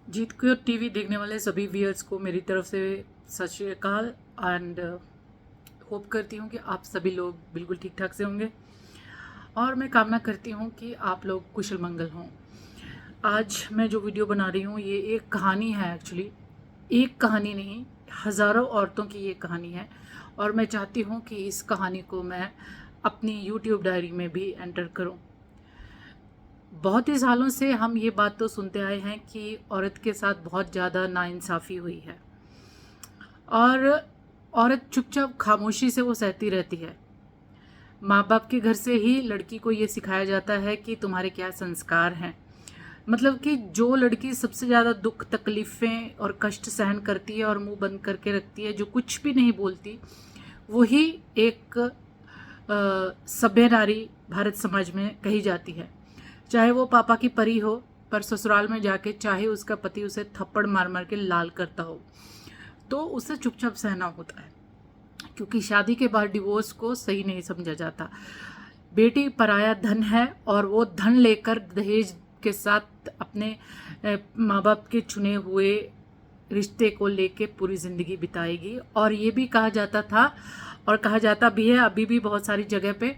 जीत cure TV देखने वाले सभी व्यूअर्स को मेरी तरफ से सत श्री अकाल एंड होप करती हूँ कि आप सभी लोग बिल्कुल ठीक ठाक से होंगे और मैं कामना करती हूँ कि आप लोग कुशल मंगल हों। आज मैं जो वीडियो बना रही हूँ ये एक कहानी है। एक्चुअली एक कहानी नहीं, हज़ारों औरतों की ये कहानी है और मैं चाहती हूँ कि इस कहानी को मैं अपनी यूट्यूब डायरी में भी एंटर करूँ। बहुत ही सालों से हम ये बात तो सुनते आए हैं कि औरत के साथ बहुत ज़्यादा नाइंसाफ़ी हुई है और औरत चुपचाप खामोशी से वो सहती रहती है। माँ बाप के घर से ही लड़की को ये सिखाया जाता है कि तुम्हारे क्या संस्कार हैं। मतलब कि जो लड़की सबसे ज़्यादा दुख तकलीफ़ें और कष्ट सहन करती है और मुंह बंद करके रखती है, जो कुछ भी नहीं बोलती, वही एक सभ्य नारी भारत समाज में कही जाती है। चाहे वो पापा की परी हो, पर ससुराल में जाके चाहे उसका पति उसे थप्पड़ मार मार के लाल करता हो तो उसे चुपचाप सहना होता है, क्योंकि शादी के बाद डिवोर्स को सही नहीं समझा जाता। बेटी पराया धन है और वो धन लेकर दहेज के साथ अपने माँ बाप के चुने हुए रिश्ते को लेके पूरी ज़िंदगी बिताएगी। और ये भी कहा जाता था और कहा जाता भी है अभी भी बहुत सारी जगह पे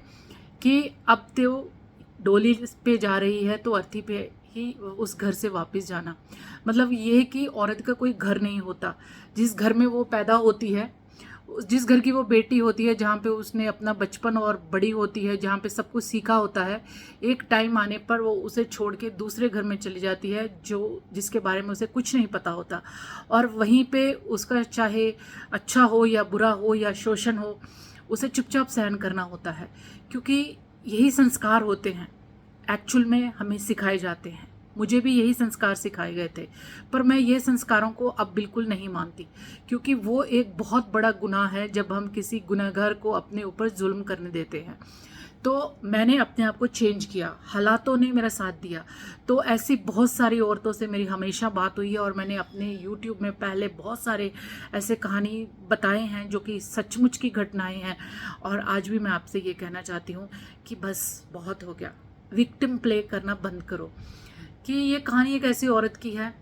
कि अब तो डोली पे जा रही है तो अर्थी पे ही उस घर से वापस जाना। मतलब ये है कि औरत का कोई घर नहीं होता। जिस घर में वो पैदा होती है, जिस घर की वो बेटी होती है, जहाँ पे उसने अपना बचपन और बड़ी होती है, जहाँ पे सब कुछ सीखा होता है, एक टाइम आने पर वो उसे छोड़ के दूसरे घर में चली जाती है जो जिसके बारे में उसे कुछ नहीं पता होता। और वहीं पे उसका चाहे अच्छा हो या बुरा हो या शोषण हो, उसे चुपचाप सहन करना होता है, क्योंकि यही संस्कार होते हैं एक्चुअल में हमें सिखाए जाते हैं। मुझे भी यही संस्कार सिखाए गए थे, पर मैं ये संस्कारों को अब बिल्कुल नहीं मानती, क्योंकि वो एक बहुत बड़ा गुनाह है जब हम किसी गुनहगार को अपने ऊपर जुल्म करने देते हैं। तो मैंने अपने आप को चेंज किया, हालातों ने मेरा साथ दिया। तो ऐसी बहुत सारी औरतों से मेरी हमेशा बात हुई है और मैंने अपने यूट्यूब में पहले बहुत सारे ऐसे कहानी बताए हैं जो कि सचमुच की घटनाएं हैं। और आज भी मैं आपसे ये कहना चाहती हूँ कि बस बहुत हो गया, विक्टिम प्ले करना बंद करो। कि ये कहानी एक ऐसी औरत की है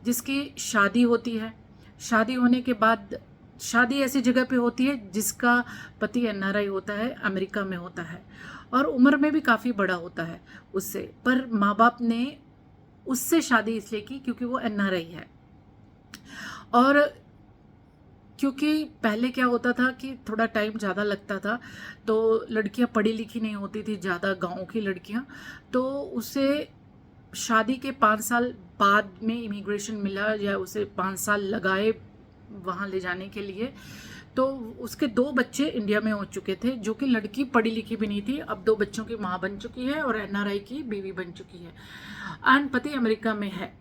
जिसकी शादी होती है। शादी होने के बाद शादी ऐसी जगह पे होती है जिसका पति एनआरआई होता है, अमेरिका में होता है और उम्र में भी काफ़ी बड़ा होता है उससे, पर माँ बाप ने उससे शादी इसलिए की क्योंकि वो एनआरआई है। और क्योंकि पहले क्या होता था कि थोड़ा टाइम ज़्यादा लगता था, तो लड़कियां पढ़ी लिखी नहीं होती थी ज़्यादा, गाँव की लड़कियां, तो उसे शादी के 5 साल बाद में इमिग्रेशन मिला या उसे 5 साल लगाए वहाँ ले जाने के लिए। तो उसके 2 बच्चे इंडिया में हो चुके थे, जो कि लड़की पढ़ी लिखी भी नहीं थी, अब 2 बच्चों की माँ बन चुकी है और एनआरआई की बीवी बन चुकी है एंड पति अमेरिका में है।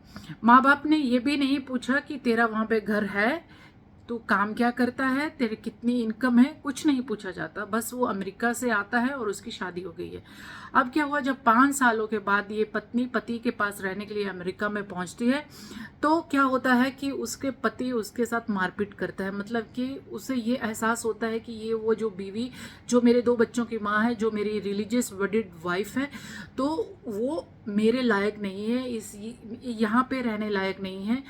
माँ बाप ने ये भी नहीं पूछा कि तेरा वहाँ पे घर है, तू काम क्या करता है, तेरी कितनी इनकम है, कुछ नहीं पूछा जाता। बस वो अमेरिका से आता है और उसकी शादी हो गई है। अब क्या हुआ, जब 5 सालों के बाद ये पत्नी पति के पास रहने के लिए अमेरिका में पहुंचती है, तो क्या होता है कि उसके पति उसके साथ मारपीट करता है। मतलब कि उसे ये एहसास होता है कि ये वो जो बीवी, जो मेरे 2 बच्चों की माँ है, जो मेरी रिलीजियस वेडिड वाइफ है, तो वो मेरे लायक नहीं है, इस यहाँ पे रहने लायक नहीं है।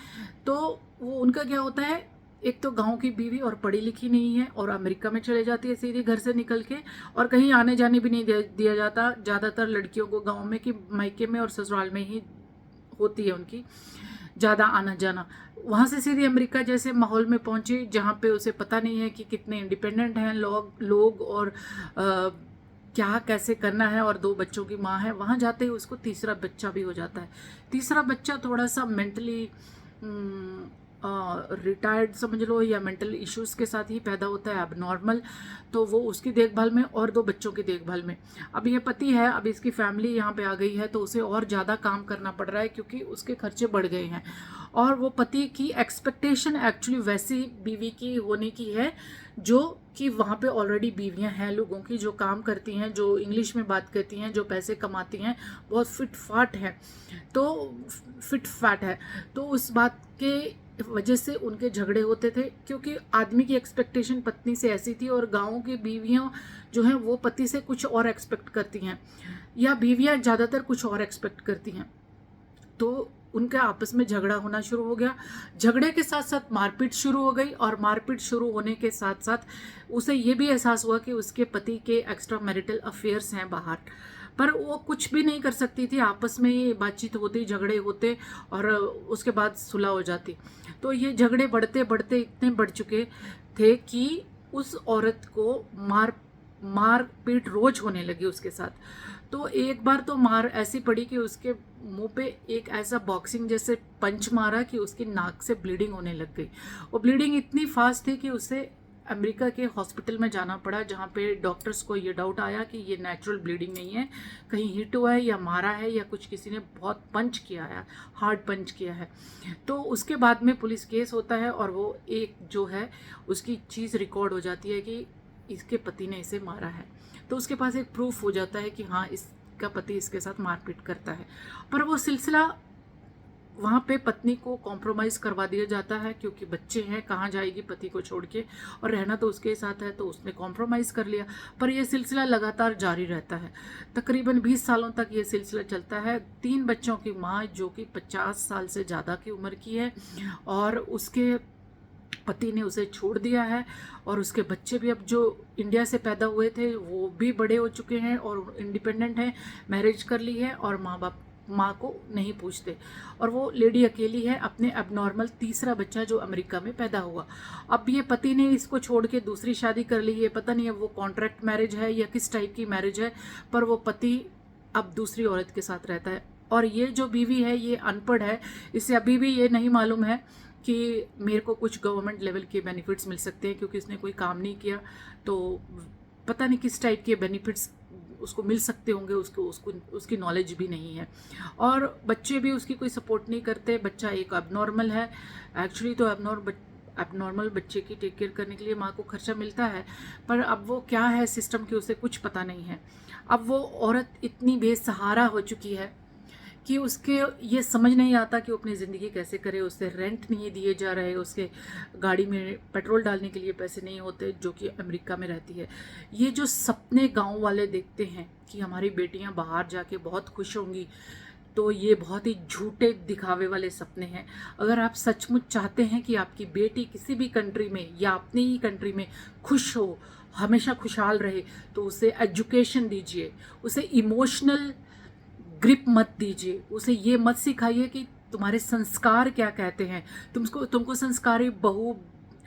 तो वो उनका क्या होता है, एक तो गांव की बीवी और पढ़ी लिखी नहीं है और अमेरिका में चले जाती है सीधे घर से निकल के, और कहीं आने जाने भी नहीं दिया जाता। ज़्यादातर लड़कियों को गांव में कि मायके में और ससुराल में ही होती है उनकी ज़्यादा आना जाना। वहाँ से सीधे अमेरिका जैसे माहौल में पहुंची जहाँ पे उसे पता नहीं है कि कितने इंडिपेंडेंट हैं लोग और क्या कैसे करना है, और 2 बच्चों की माँ है। वहाँ जाते ही उसको तीसरा बच्चा भी हो जाता है। तीसरा बच्चा थोड़ा सा मेंटली रिटायर्ड समझ लो या मेंटल इश्यूज के साथ ही पैदा होता है, अब नॉर्मल। तो वो उसकी देखभाल में और 2 बच्चों की देखभाल में, अब ये पति है, अब इसकी फैमिली यहाँ पे आ गई है, तो उसे और ज़्यादा काम करना पड़ रहा है क्योंकि उसके खर्चे बढ़ गए हैं। और वो पति की एक्सपेक्टेशन एक्चुअली वैसी बीवी की होने की है जो कि वहाँ पे ऑलरेडी बीवियाँ हैं लोगों की, जो काम करती हैं, जो इंग्लिश में बात करती हैं, जो पैसे कमाती हैं, बहुत फिट फाट है। तो फिट फैट है, तो उस बात के वजह से उनके झगड़े होते थे, क्योंकि आदमी की एक्सपेक्टेशन पत्नी से ऐसी थी और गाँव की बीवियाँ जो हैं वो पति से कुछ और एक्सपेक्ट करती हैं, या बीवियाँ ज़्यादातर कुछ और एक्सपेक्ट करती हैं। तो उनका आपस में झगड़ा होना शुरू हो गया। झगड़े के साथ साथ मारपीट शुरू हो गई, और मारपीट शुरू होने के साथ साथ उसे ये भी एहसास हुआ कि उसके पति के एक्स्ट्रा मैरिटल अफेयर्स हैं बाहर, पर वो कुछ भी नहीं कर सकती थी। आपस में ही बातचीत होती, झगड़े होते, और उसके बाद सुलह हो जाती। तो ये झगड़े बढ़ते बढ़ते इतने बढ़ चुके थे कि उस औरत को मार पीट रोज होने लगी उसके साथ। तो एक बार तो मार ऐसी पड़ी कि उसके मुंह पे एक ऐसा बॉक्सिंग जैसे पंच मारा कि उसकी नाक से ब्लीडिंग होने लग गई। वो ब्लीडिंग इतनी फास्ट थी कि उसे अमेरिका के हॉस्पिटल में जाना पड़ा, जहाँ पे डॉक्टर्स को ये डाउट आया कि ये नेचुरल ब्लीडिंग नहीं है, कहीं हिट हुआ है या मारा है या कुछ किसी ने बहुत पंच किया है, हार्ड पंच किया है। तो उसके बाद में पुलिस केस होता है, और वो एक जो है उसकी चीज़ रिकॉर्ड हो जाती है कि इसके पति ने इसे मारा है। तो उसके पास एक प्रूफ हो जाता है कि हाँ, इसका पति इसके साथ मारपीट करता है। पर वो सिलसिला वहाँ पे पत्नी को कॉम्प्रोमाइज़ करवा दिया जाता है, क्योंकि बच्चे हैं, कहाँ जाएगी पति को छोड़ के, और रहना तो उसके साथ है, तो उसने कॉम्प्रोमाइज़ कर लिया। पर यह सिलसिला लगातार जारी रहता है। तकरीबन 20 सालों तक ये सिलसिला चलता है। 3 बच्चों की माँ, जो कि 50 साल से ज़्यादा की उम्र की है, और उसके पति ने उसे छोड़ दिया है, और उसके बच्चे भी अब जो इंडिया से पैदा हुए थे वो भी बड़े हो चुके हैं और इंडिपेंडेंट हैं, मैरिज कर ली है, और माँ को नहीं पूछते, और वो लेडी अकेली है। अपने एबनॉर्मल तीसरा बच्चा जो अमेरिका में पैदा हुआ, अब ये पति ने इसको छोड़ के दूसरी शादी कर ली है। पता नहीं है वो कॉन्ट्रैक्ट मैरिज है या किस टाइप की मैरिज है, पर वो पति अब दूसरी औरत के साथ रहता है। और ये जो बीवी है ये अनपढ़ है, इसे अभी भी ये नहीं मालूम है कि मेरे को कुछ गवर्नमेंट लेवल के बेनिफिट्स मिल सकते हैं, क्योंकि उसने कोई काम नहीं किया, तो पता नहीं किस टाइप के बेनिफिट्स उसको मिल सकते होंगे, उसकी नॉलेज भी नहीं है। और बच्चे भी उसकी कोई सपोर्ट नहीं करते। बच्चा एक एबनॉर्मल है, एक्चुअली तो एबनॉर्मल बच्चे की टेक केयर करने के लिए माँ को खर्चा मिलता है, पर अब वो क्या है सिस्टम की उसे कुछ पता नहीं है। अब वो औरत इतनी बेसहारा हो चुकी है कि उसके ये समझ नहीं आता कि वो अपनी ज़िंदगी कैसे करे। उससे रेंट नहीं दिए जा रहे, उसके गाड़ी में पेट्रोल डालने के लिए पैसे नहीं होते, जो कि अमेरिका में रहती है। ये जो सपने गांव वाले देखते हैं कि हमारी बेटियां बाहर जाके बहुत खुश होंगी, तो ये बहुत ही झूठे दिखावे वाले सपने हैं। अगर आप सचमुच चाहते हैं कि आपकी बेटी किसी भी कंट्री में या अपनी ही कंट्री में खुश हो, हमेशा खुशहाल रहे, तो उसे एजुकेशन दीजिए, उसे इमोशनल ग्रिप मत दीजिए, उसे ये मत सिखाइए कि तुम्हारे संस्कार क्या कहते हैं, तुमको संस्कारी बहू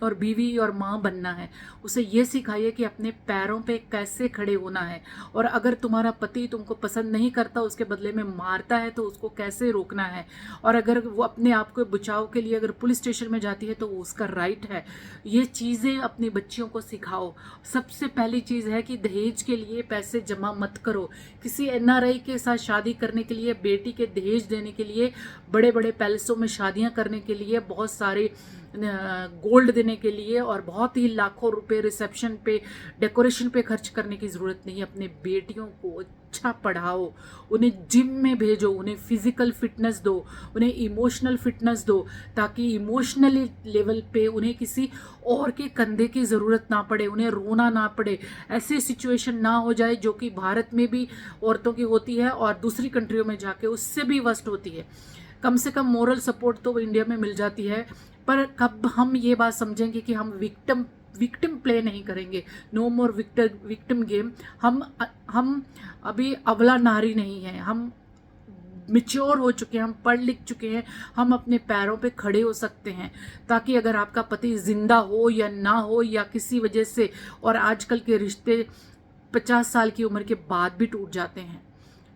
और बीवी और माँ बनना है। उसे ये सिखाइए कि अपने पैरों पे कैसे खड़े होना है, और अगर तुम्हारा पति तुमको पसंद नहीं करता, उसके बदले में मारता है, तो उसको कैसे रोकना है। और अगर वो अपने आप को बचाव के लिए अगर पुलिस स्टेशन में जाती है तो वो उसका राइट है। ये चीज़ें अपनी बच्चियों को सिखाओ। सबसे पहली चीज़ है कि दहेज के लिए पैसे जमा मत करो। किसी NRI के साथ शादी करने के लिए, बेटी के दहेज देने के लिए, बड़े बड़े पैलेसों में शादियाँ करने के लिए, बहुत सारे गोल्ड देने के लिए, और बहुत ही लाखों रुपए रिसेप्शन पे, डेकोरेशन पे खर्च करने की ज़रूरत नहीं है। अपने बेटियों को अच्छा पढ़ाओ, उन्हें जिम में भेजो, उन्हें फिजिकल फिटनेस दो, उन्हें इमोशनल फिटनेस दो, ताकि इमोशनल लेवल पे उन्हें किसी और के कंधे की ज़रूरत ना पड़े, उन्हें रोना ना पड़े। ऐसी सिचुएशन ना हो जाए जो कि भारत में भी औरतों की होती है और दूसरी कंट्रियों में जाके उससे भी वर्स्ट होती है। कम से कम मोरल सपोर्ट तो इंडिया में मिल जाती है, पर कब हम ये बात समझेंगे कि हम विक्टिम प्ले नहीं करेंगे। नो मोर विक्टिम गेम। हम अभी अबला नारी नहीं हैं, हम मिच्योर हो चुके हैं, हम पढ़ लिख चुके हैं, हम अपने पैरों पे खड़े हो सकते हैं। ताकि अगर आपका पति जिंदा हो या ना हो, या किसी वजह से, और आजकल के रिश्ते 50 साल की उम्र के बाद भी टूट जाते हैं।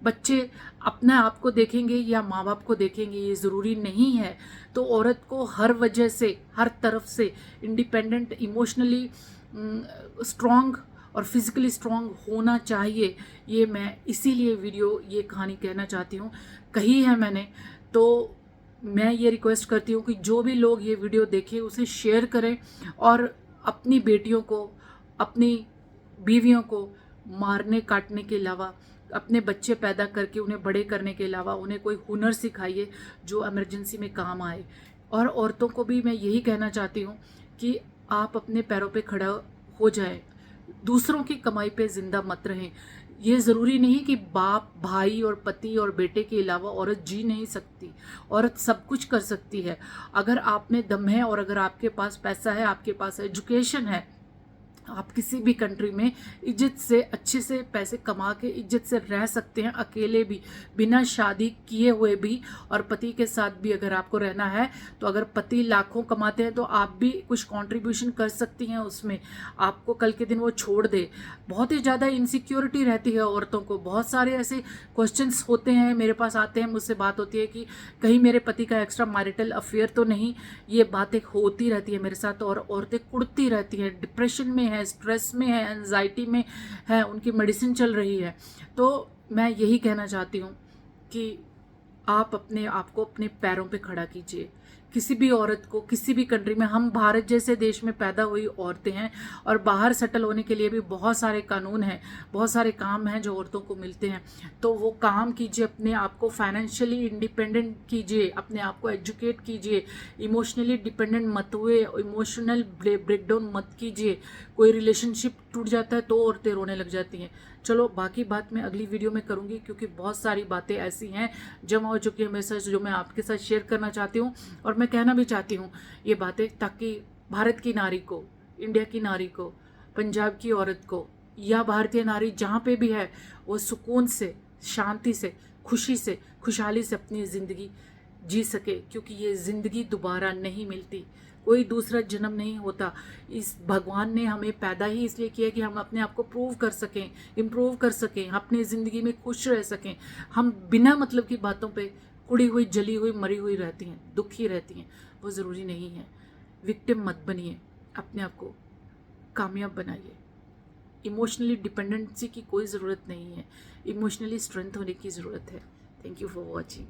बच्चे अपने आप को देखेंगे या माँ बाप को देखेंगे, ये ज़रूरी नहीं है। तो औरत को हर वजह से, हर तरफ से इंडिपेंडेंट, इमोशनली स्ट्रॉन्ग और फिज़िकली स्ट्रॉन्ग होना चाहिए। ये मैं इसीलिए ये कहानी कहना चाहती हूँ, कही है मैंने। तो मैं ये रिक्वेस्ट करती हूँ कि जो भी लोग ये वीडियो देखें उसे शेयर करें, और अपनी बेटियों को, अपनी बीवियों को मारने काटने के अलावा, अपने बच्चे पैदा करके उन्हें बड़े करने के अलावा, उन्हें कोई हुनर सिखाइए जो इमरजेंसी में काम आए। और औरतों को भी मैं यही कहना चाहती हूँ कि आप अपने पैरों पे खड़ा हो जाए, दूसरों की कमाई पे जिंदा मत रहें। ये ज़रूरी नहीं कि बाप, भाई और पति और बेटे के अलावा औरत जी नहीं सकती। औरत सब कुछ कर सकती है अगर आप में दम है और अगर आपके पास पैसा है, आपके पास एजुकेशन है। आप किसी भी कंट्री में इज्जत से, अच्छे से पैसे कमा के इज्जत से रह सकते हैं, अकेले भी, बिना शादी किए हुए भी। और पति के साथ भी अगर आपको रहना है तो अगर पति लाखों कमाते हैं तो आप भी कुछ कंट्रीब्यूशन कर सकती हैं उसमें, आपको कल के दिन वो छोड़ दे। बहुत ही ज़्यादा इनसिक्योरिटी रहती है औरतों को। बहुत सारे ऐसे क्वेश्चंस होते हैं, मेरे पास आते हैं, मुझसे बात होती है कि कहीं मेरे पति का एक्स्ट्रा मैरिटल अफेयर तो नहीं। ये बातें होती रहती है मेरे साथ और औरतें कुड़ती रहती हैं, डिप्रेशन में है, स्ट्रेस में है, एंजाइटी में है, उनकी मेडिसिन चल रही है। तो मैं यही कहना चाहती हूँ कि आप अपने आप को अपने पैरों पे खड़ा कीजिए। किसी भी औरत को किसी भी कंट्री में, हम भारत जैसे देश में पैदा हुई औरतें हैं और बाहर सेटल होने के लिए भी बहुत सारे कानून हैं, बहुत सारे काम हैं जो औरतों को मिलते हैं। तो वो काम कीजिए, अपने आप को फाइनेंशियली इंडिपेंडेंट कीजिए, अपने आप को एजुकेट कीजिए, इमोशनली डिपेंडेंट मत हुए, इमोशनल ब्रेकडाउन मत कीजिए। कोई रिलेशनशिप टूट जाता है तो औरतें रोने लग जाती हैं। चलो बाकी बात मैं अगली वीडियो में करूँगी, क्योंकि बहुत सारी बातें ऐसी हैं जमा हो चुकी है मेरे साथ जो मैं आपके साथ शेयर करना चाहती हूँ और मैं कहना भी चाहती हूँ ये बातें, ताकि भारत की नारी को, इंडिया की नारी को, पंजाब की औरत को या भारतीय नारी जहाँ पे भी है वो सुकून से, शांति से, खुशी से, खुशहाली से अपनी ज़िंदगी जी सके। क्योंकि ये ज़िंदगी दोबारा नहीं मिलती, कोई दूसरा जन्म नहीं होता। इस भगवान ने हमें पैदा ही इसलिए किया कि हम अपने आप को प्रूव कर सकें, इम्प्रूव कर सकें, अपनी ज़िंदगी में खुश रह सकें। हम बिना मतलब की बातों पे कुड़ी हुई, जली हुई, मरी हुई रहती हैं, दुखी रहती हैं, वो ज़रूरी नहीं है। विक्टिम मत बनिए, अपने आप को कामयाब बनाइए। इमोशनली डिपेंडेंसी की कोई ज़रूरत नहीं है, इमोशनली स्ट्रेंथ होने की ज़रूरत है। Thank you for watching.